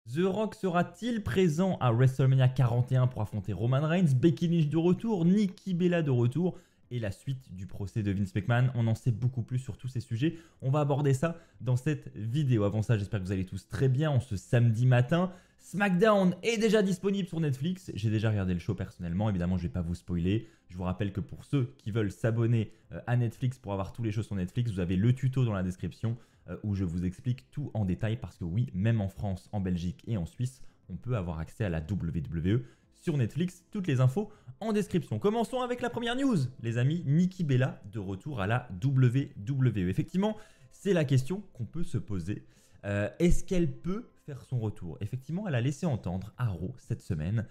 The Rock sera-t-il présent à WrestleMania 41 pour affronter Roman Reigns? Becky Lynch de retour, Nikki Bella de retour et la suite du procès de Vince McMahon. On en sait beaucoup plus sur tous ces sujets. On va aborder ça dans cette vidéo. Avant ça, j'espère que vous allez tous très bien en ce samedi matin. SmackDown est déjà disponible sur Netflix. J'ai déjà regardé le show personnellement. Évidemment, je ne vais pas vous spoiler. Je vous rappelle que pour ceux qui veulent s'abonner à Netflix pour avoir tous les shows sur Netflix, vous avez le tuto dans la description où je vous explique tout en détail parce que oui, même en France, en Belgique et en Suisse, on peut avoir accès à la WWE sur Netflix. Toutes les infos en description. Commençons avec la première news, les amis. Nikki Bella de retour à la WWE. Effectivement, c'est la question qu'on peut se poser. Est-ce qu'elle peut faire son retour? Effectivement, elle a laissé entendre à Raw cette semaine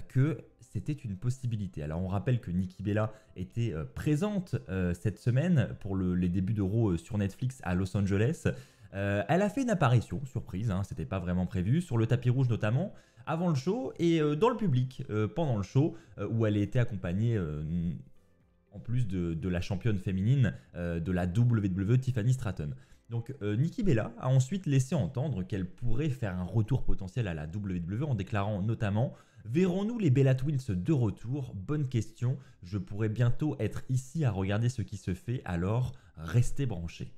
que c'était une possibilité. Alors on rappelle que Nikki Bella était présente cette semaine pour les débuts de Raw sur Netflix à Los Angeles. Elle a fait une apparition, surprise, hein, c'était pas vraiment prévu, sur le tapis rouge notamment, avant le show et dans le public pendant le show, où elle était accompagnée en plus de la championne féminine de la WWE, Tiffany Stratton. Donc Nikki Bella a ensuite laissé entendre qu'elle pourrait faire un retour potentiel à la WWE en déclarant notamment « Verrons-nous les Bella Twins de retour? Bonne question, je pourrais bientôt être ici à regarder ce qui se fait, alors restez branchés. »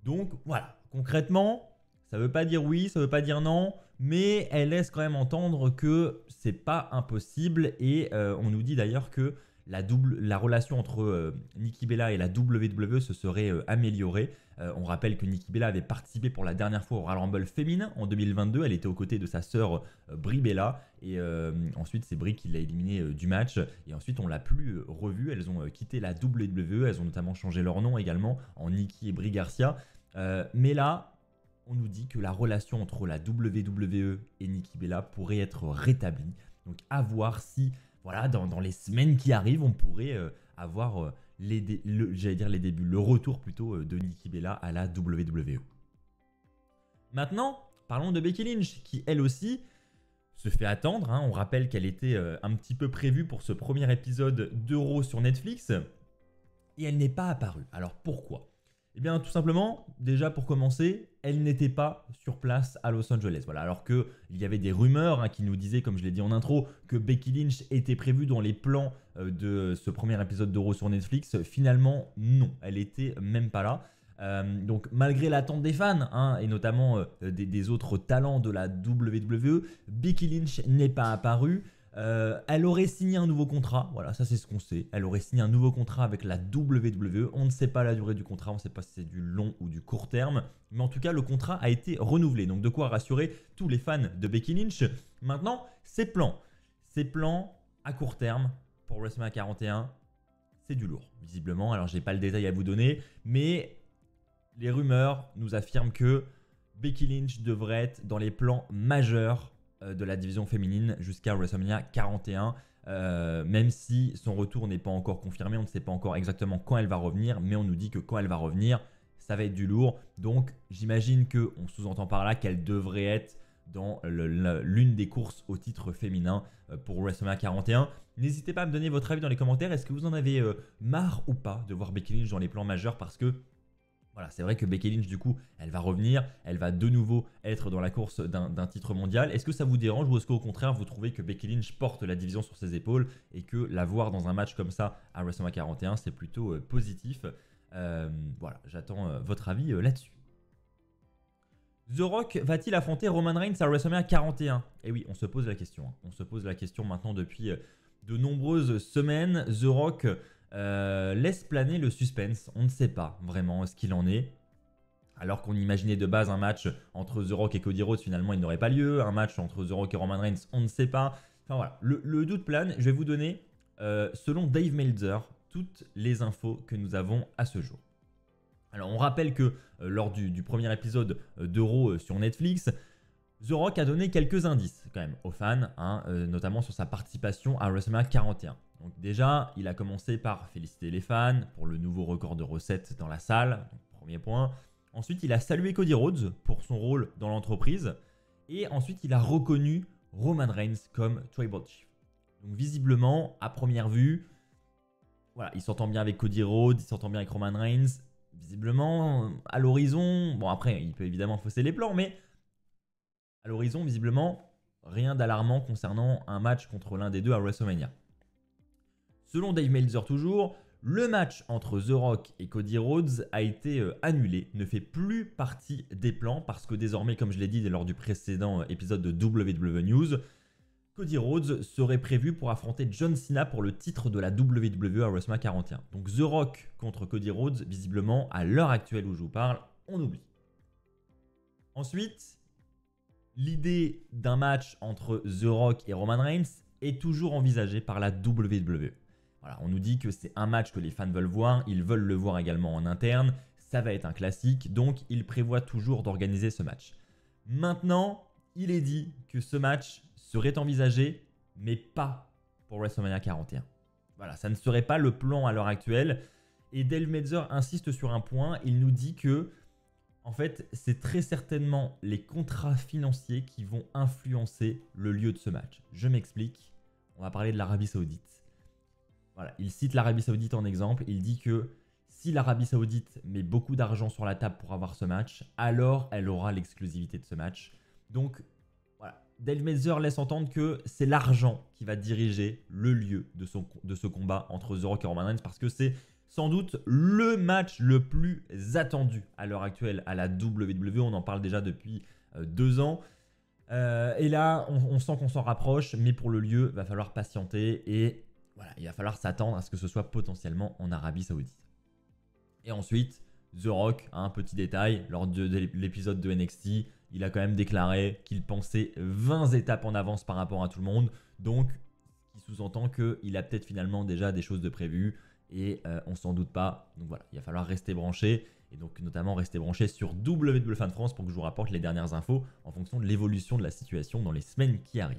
Donc voilà, concrètement, ça ne veut pas dire oui, ça ne veut pas dire non, mais elle laisse quand même entendre que c'est pas impossible et on nous dit d'ailleurs que la relation entre Nikki Bella et la WWE se serait améliorée. On rappelle que Nikki Bella avait participé pour la dernière fois au Royal Rumble féminin en 2022. Elle était aux côtés de sa sœur Brie Bella. Et ensuite, c'est Brie qui l'a éliminée du match. Et ensuite, on l'a plus revue. Elles ont quitté la WWE. Elles ont notamment changé leur nom également en Nikki et Brie Garcia. Mais là, on nous dit que la relation entre la WWE et Nikki Bella pourrait être rétablie. Donc à voir si... Voilà, dans les semaines qui arrivent, on pourrait avoir le retour plutôt de Nikki Bella à la WWE. Maintenant, parlons de Becky Lynch, qui elle aussi se fait attendre. Hein. On rappelle qu'elle était un petit peu prévue pour ce premier épisode d'Euro sur Netflix, et elle n'est pas apparue. Alors pourquoi ? Eh bien, tout simplement, déjà pour commencer, elle n'était pas sur place à Los Angeles. Voilà, alors qu'il y avait des rumeurs qui nous disaient, comme je l'ai dit en intro, que Becky Lynch était prévue dans les plans de ce premier épisode d'Euro sur Netflix. Finalement, non, elle était même pas là. Donc malgré l'attente des fans, et notamment des autres talents de la WWE, Becky Lynch n'est pas apparue. Elle aurait signé un nouveau contrat, voilà, ça c'est ce qu'on sait. Elle aurait signé un nouveau contrat avec la WWE. On ne sait pas la durée du contrat, on ne sait pas si c'est du long ou du court terme, mais en tout cas le contrat a été renouvelé. Donc de quoi rassurer tous les fans de Becky Lynch. Maintenant, ses plans à court terme pour WrestleMania 41, c'est du lourd, visiblement. Alors j'ai pas le détail à vous donner, mais les rumeurs nous affirment que Becky Lynch devrait être dans les plans majeurs de la division féminine jusqu'à WrestleMania 41, même si son retour n'est pas encore confirmé, on ne sait pas encore exactement quand elle va revenir, mais on nous dit que quand elle va revenir, ça va être du lourd. Donc j'imagine qu'on sous-entend par là qu'elle devrait être dans l'une des courses au titre féminin pour WrestleMania 41. N'hésitez pas à me donner votre avis dans les commentaires. Est-ce que vous en avez marre ou pas de voir Becky Lynch dans les plans majeurs? Parce que voilà, c'est vrai que Becky Lynch, du coup, elle va revenir, elle va de nouveau être dans la course d'un titre mondial. Est-ce que ça vous dérange ou est-ce qu'au contraire, vous trouvez que Becky Lynch porte la division sur ses épaules et que la voir dans un match comme ça à WrestleMania 41, c'est plutôt positif? Voilà, j'attends votre avis là-dessus. The Rock va-t-il affronter Roman Reigns à WrestleMania 41? Eh oui, on se pose la question. On se pose la question maintenant depuis de nombreuses semaines. The Rock... laisse planer le suspense, on ne sait pas vraiment ce qu'il en est. Alors qu'on imaginait de base un match entre The Rock et Cody Rhodes, finalement il n'aurait pas lieu. Un match entre The Rock et Roman Reigns, on ne sait pas. Enfin voilà, le doute plane. Je vais vous donner, selon Dave Meltzer, toutes les infos que nous avons à ce jour. Alors on rappelle que lors du premier épisode d'Euro sur Netflix, The Rock a donné quelques indices quand même aux fans, notamment sur sa participation à WrestleMania 41. Donc déjà, il a commencé par féliciter les fans pour le nouveau record de recettes dans la salle, donc premier point. Ensuite, il a salué Cody Rhodes pour son rôle dans l'entreprise. Et ensuite, il a reconnu Roman Reigns comme Tribal Chief. Donc visiblement, à première vue, voilà, il s'entend bien avec Cody Rhodes, il s'entend bien avec Roman Reigns. Visiblement, à l'horizon, bon après, il peut évidemment fausser les plans, mais... À l'horizon, visiblement, rien d'alarmant concernant un match contre l'un des deux à WrestleMania. Selon Dave Meltzer toujours, le match entre The Rock et Cody Rhodes a été annulé, ne fait plus partie des plans parce que désormais, comme je l'ai dit lors du précédent épisode de WWE News, Cody Rhodes serait prévu pour affronter John Cena pour le titre de la WWE à WrestleMania 41. Donc The Rock contre Cody Rhodes, visiblement, à l'heure actuelle où je vous parle, on oublie. Ensuite, l'idée d'un match entre The Rock et Roman Reigns est toujours envisagée par la WWE. Voilà, on nous dit que c'est un match que les fans veulent voir, ils veulent le voir également en interne, ça va être un classique, donc ils prévoient toujours d'organiser ce match. Maintenant, il est dit que ce match serait envisagé, mais pas pour WrestleMania 41. Voilà, ça ne serait pas le plan à l'heure actuelle, et Dave Meltzer insiste sur un point, il nous dit que en fait, c'est très certainement les contrats financiers qui vont influencer le lieu de ce match. Je m'explique, on va parler de l'Arabie Saoudite. Voilà, il cite l'Arabie Saoudite en exemple, il dit que si l'Arabie Saoudite met beaucoup d'argent sur la table pour avoir ce match, alors elle aura l'exclusivité de ce match. Donc voilà, Dave Meltzer laisse entendre que c'est l'argent qui va diriger le lieu de ce combat entre The Rock et Roman Reigns parce que c'est sans doute le match le plus attendu à l'heure actuelle à la WWE. On en parle déjà depuis 2 ans. Et là, on sent qu'on s'en rapproche, mais pour le lieu, il va falloir patienter et voilà, il va falloir s'attendre à ce que ce soit potentiellement en Arabie Saoudite. Et ensuite, The Rock, un petit détail, lors de l'épisode de NXT, il a quand même déclaré qu'il pensait 20 étapes en avance par rapport à tout le monde. Donc, ce qui sous-entend qu'il a peut-être finalement déjà des choses de prévues et on s'en doute pas. Donc voilà, il va falloir rester branché et donc notamment rester branché sur WWE Fan France pour que je vous rapporte les dernières infos en fonction de l'évolution de la situation dans les semaines qui arrivent.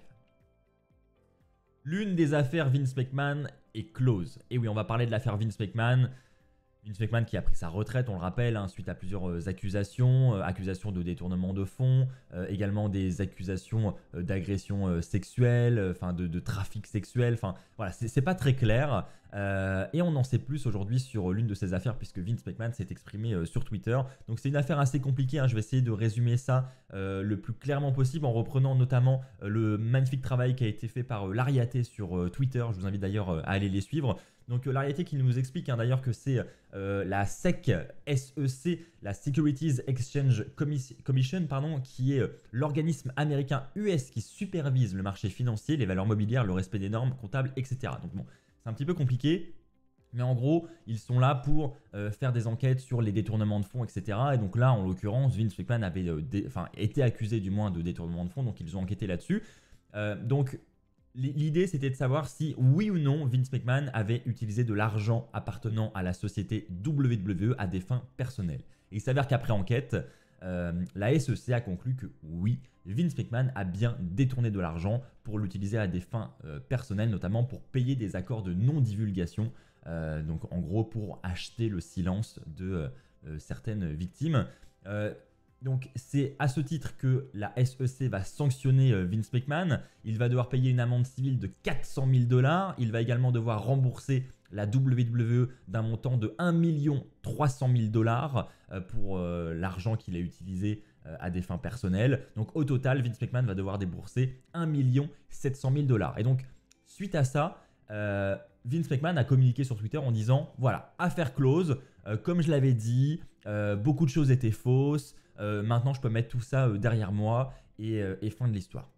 L'une des affaires Vince McMahon est close. Et oui, on va parler de l'affaire Vince McMahon. Vince McMahon qui a pris sa retraite, on le rappelle, suite à plusieurs accusations, accusations de détournement de fonds, également des accusations d'agression sexuelle, enfin de trafic sexuel, enfin voilà, c'est pas très clair. Et on en sait plus aujourd'hui sur l'une de ces affaires puisque Vince McMahon s'est exprimé sur Twitter. Donc c'est une affaire assez compliquée, je vais essayer de résumer ça le plus clairement possible en reprenant notamment le magnifique travail qui a été fait par Lariaté sur Twitter. Je vous invite d'ailleurs à aller les suivre. Donc Lariaté qui nous explique d'ailleurs que c'est la SEC, la Securities Exchange Commission, qui est l'organisme américain US qui supervise le marché financier, les valeurs mobilières, le respect des normes comptables, etc. Donc bon, c'est un petit peu compliqué, mais en gros, ils sont là pour faire des enquêtes sur les détournements de fonds, etc. Et donc là, en l'occurrence, Vince McMahon avait été accusé du moins de détournement de fonds, donc ils ont enquêté là-dessus. Donc l'idée, c'était de savoir si, oui ou non, Vince McMahon avait utilisé de l'argent appartenant à la société WWE à des fins personnelles. Et il s'avère qu'après enquête, la SEC a conclu que oui, Vince McMahon a bien détourné de l'argent pour l'utiliser à des fins personnelles, notamment pour payer des accords de non-divulgation, donc en gros pour acheter le silence de certaines victimes. Donc c'est à ce titre que la SEC va sanctionner Vince McMahon. Il va devoir payer une amende civile de 400 000 $. Il va également devoir rembourser la WWE d'un montant de 1 300 000 $ pour l'argent qu'il a utilisé à des fins personnelles. Donc au total, Vince McMahon va devoir débourser 1 700 000 $. Et donc suite à ça, Vince McMahon a communiqué sur Twitter en disant voilà, affaire close, comme je l'avais dit, beaucoup de choses étaient fausses. Maintenant, je peux mettre tout ça derrière moi et fin de l'histoire.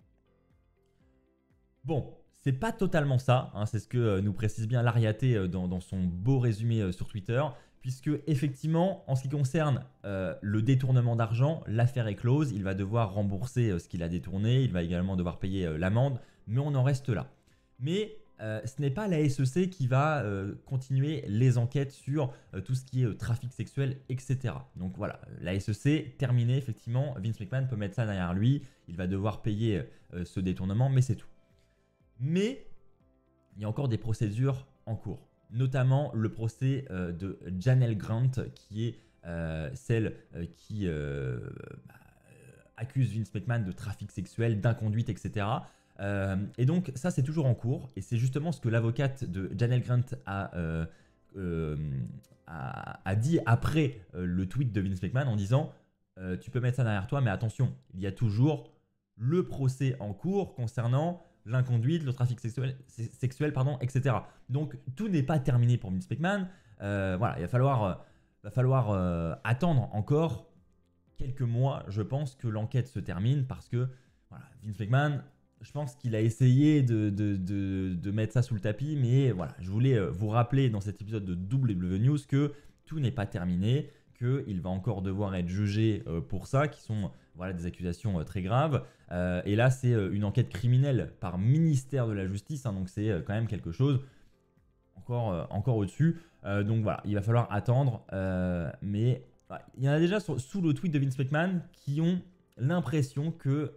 Bon, c'est pas totalement ça, c'est ce que nous précise bien Lariaté dans son beau résumé sur Twitter, puisque effectivement, en ce qui concerne le détournement d'argent, l'affaire est close, il va devoir rembourser ce qu'il a détourné, il va également devoir payer l'amende, mais on en reste là. Mais ce n'est pas la SEC qui va continuer les enquêtes sur tout ce qui est trafic sexuel, etc. Donc voilà, la SEC terminée, effectivement, Vince McMahon peut mettre ça derrière lui, il va devoir payer ce détournement, mais c'est tout. Mais il y a encore des procédures en cours, notamment le procès de Janelle Grant, qui est celle qui accuse Vince McMahon de trafic sexuel, d'inconduite, etc. Et donc ça c'est toujours en cours et c'est justement ce que l'avocate de Janelle Grant a dit après le tweet de Vince McMahon en disant tu peux mettre ça derrière toi mais attention, il y a toujours le procès en cours concernant l'inconduite, le trafic sexuel, pardon, etc. Donc tout n'est pas terminé pour Vince McMahon. Voilà, il va falloir attendre encore quelques mois, je pense, que l'enquête se termine parce que voilà, Vince McMahon, je pense qu'il a essayé de mettre ça sous le tapis, mais voilà, je voulais vous rappeler dans cet épisode de WWE News que tout n'est pas terminé, qu'il va encore devoir être jugé pour ça, qui sont voilà, des accusations très graves. Et là, c'est une enquête criminelle par ministère de la Justice, hein, donc c'est quand même quelque chose encore au-dessus. Donc voilà, il va falloir attendre, mais il y en a déjà sous le tweet de Vince McMahon qui ont l'impression que,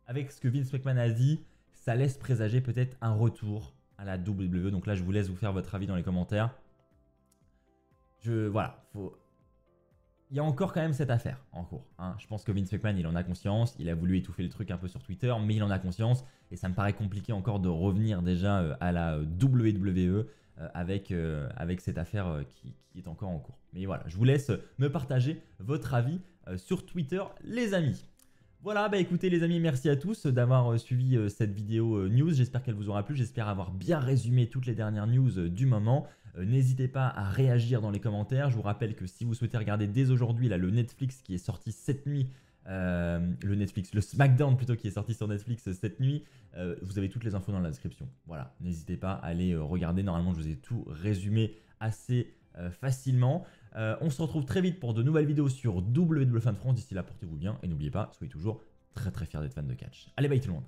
avec ce que Vince McMahon a dit, ça laisse présager peut-être un retour à la WWE. Donc là, je vous laisse vous faire votre avis dans les commentaires. Voilà, il y a encore quand même cette affaire en cours, hein. Je pense que Vince McMahon, il en a conscience. Il a voulu étouffer le truc un peu sur Twitter, mais il en a conscience. Et ça me paraît compliqué encore de revenir déjà à la WWE avec cette affaire qui est encore en cours. Mais voilà, je vous laisse me partager votre avis sur Twitter, les amis. Voilà, bah écoutez les amis, merci à tous d'avoir suivi cette vidéo news. J'espère qu'elle vous aura plu, j'espère avoir bien résumé toutes les dernières news du moment. N'hésitez pas à réagir dans les commentaires. Je vous rappelle que si vous souhaitez regarder dès aujourd'hui le Netflix qui est sorti cette nuit, le SmackDown plutôt qui est sorti sur Netflix cette nuit, vous avez toutes les infos dans la description. Voilà, n'hésitez pas à aller regarder. Normalement, je vous ai tout résumé assez facilement. On se retrouve très vite pour de nouvelles vidéos sur WWE Fan France. D'ici là, portez-vous bien et n'oubliez pas, soyez toujours très très fiers d'être fan de catch. Allez, bye tout le monde.